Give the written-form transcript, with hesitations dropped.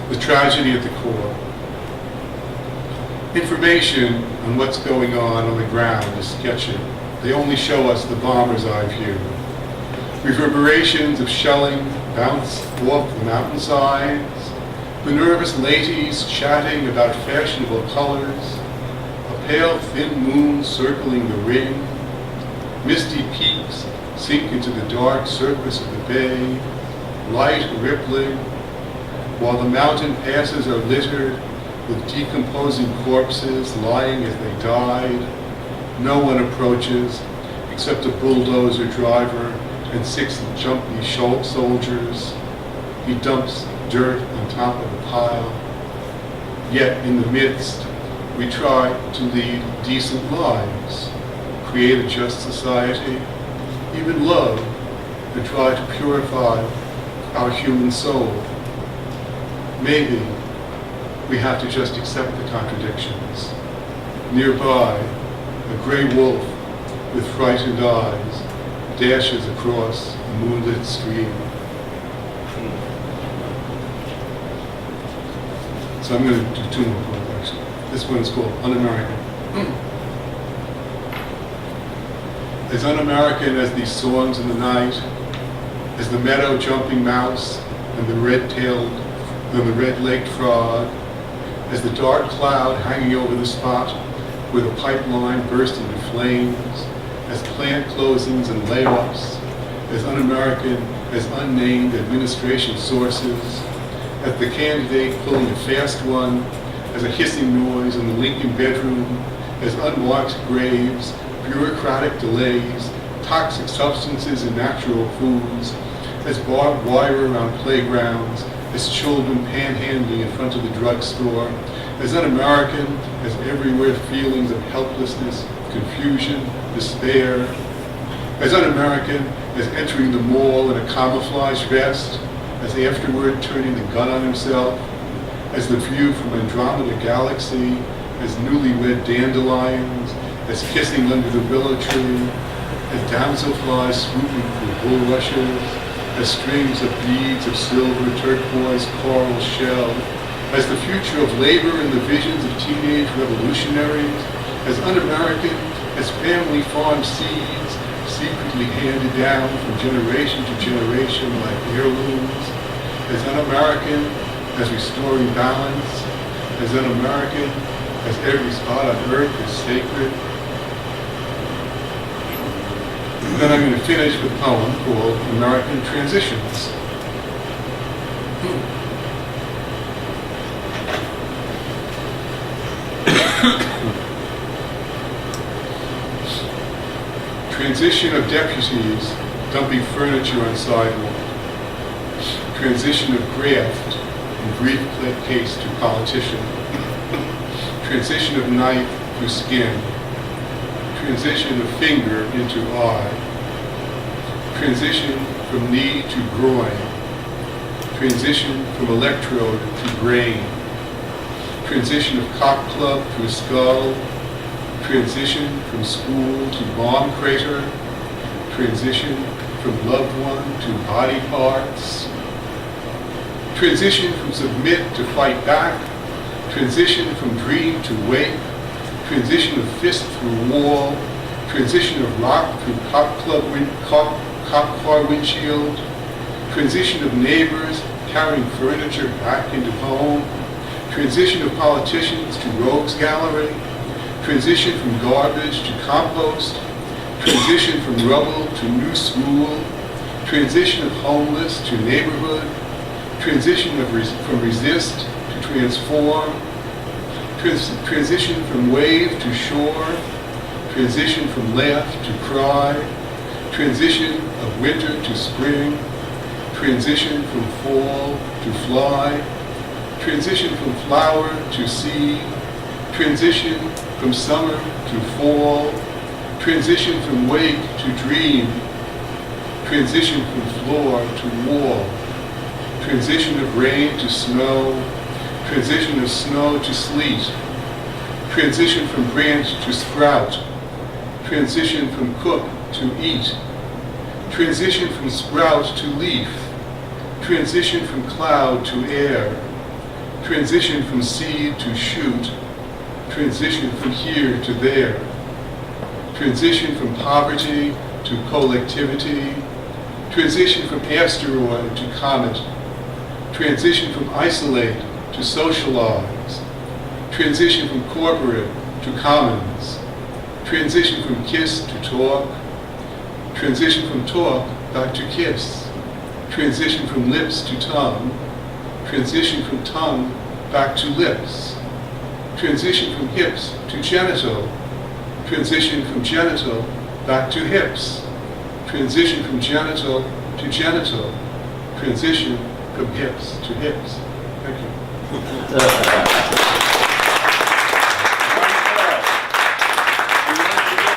the tragedy at the core. Information on what's going on the ground is sketchy. They only show us the bomber's eye view. Reverberations of shelling bounce off the mountainsides, the nervous ladies chatting about fashionable colors, a pale thin moon circling the ring, misty peaks sink into the dark surface of the bay, light rippling, while the mountain passes are littered with decomposing corpses lying as they died. No one approaches except a bulldozer driver and 6 jumpy soldiers. He dumps dirt on top of the pile. Yet in the midst, we try to lead decent lives, create a just society, even love, and try to purify our human soul. Maybe we have to just accept the contradictions. Nearby, a gray wolf with frightened eyes dashes across a moonlit stream. So I'm going to do 2 more poems, actually. This one is called Un-American. As un-American as these songs in the night, as the meadow jumping mouse and the red-legged frog, as the dark cloud hanging over the spot where the pipeline burst into flames, as plant closings and layoffs, as un-American as unnamed administration sources, as the candidate pulling a fast one, as a hissing noise in the Lincoln bedroom, as unmarked graves, bureaucratic delays, toxic substances in natural foods, as barbed wire around playgrounds, as children panhandling in front of the drugstore, as un-American as everywhere feelings of helplessness, confusion, despair, as un-American as entering the mall in a camouflage vest, as afterward turning the gun on himself, as the view from Andromeda Galaxy, as newlywed dandelions, as kissing under the willow tree, as damselflies swooping through bulrushes, as strings of beads of silver, turquoise, coral shell, as the future of labor and the visions of teenage revolutionaries, as un-American as family farm seeds secretly handed down from generation to generation like heirlooms, as un-American as restoring balance, as un-American as every spot on earth is sacred. And then I'm going to finish with a poem called American Transitions. Transition of deputies dumping furniture on sidewalk. Transition of graft and briefcase to politician. Transition of knife through skin. Transition of finger into eye. Transition from knee to groin. Transition from electrode to brain. Transition of cock club to skull. Transition from school to bomb crater. Transition from loved one to body parts. Transition from submit to fight back. Transition from dream to wake. Transition of fist through wall. Transition of rock through cop car windshield. Transition of neighbors carrying furniture back into home. Transition of politicians to rogues gallery. Transition from garbage to compost. Transition from rubble to new school. Transition of homeless to neighborhood. Transition from resist to transform. Transition from wave to shore. Transition from laugh to cry. Transition of winter to spring. Transition from fall to fly. Transition from flower to seed. Transition from summer to fall. Transition from wake to dream. Transition from floor to wall. Transition of rain to snow. Transition of snow to sleet. Transition from branch to sprout. Transition from cook to eat. Transition from sprout to leaf. Transition from cloud to air. transition from seed to shoot, transition from here to there, transition from poverty to collectivity, transition from asteroid to comet, transition from isolate to socialize, transition from corporate to commons, transition from kiss to talk, transition from talk back to kiss, transition from lips to tongue, transition from tongue back to lips, transition from hips to genital, transition from genital back to hips, transition from genital to genital, transition from hips to hips. Thank you.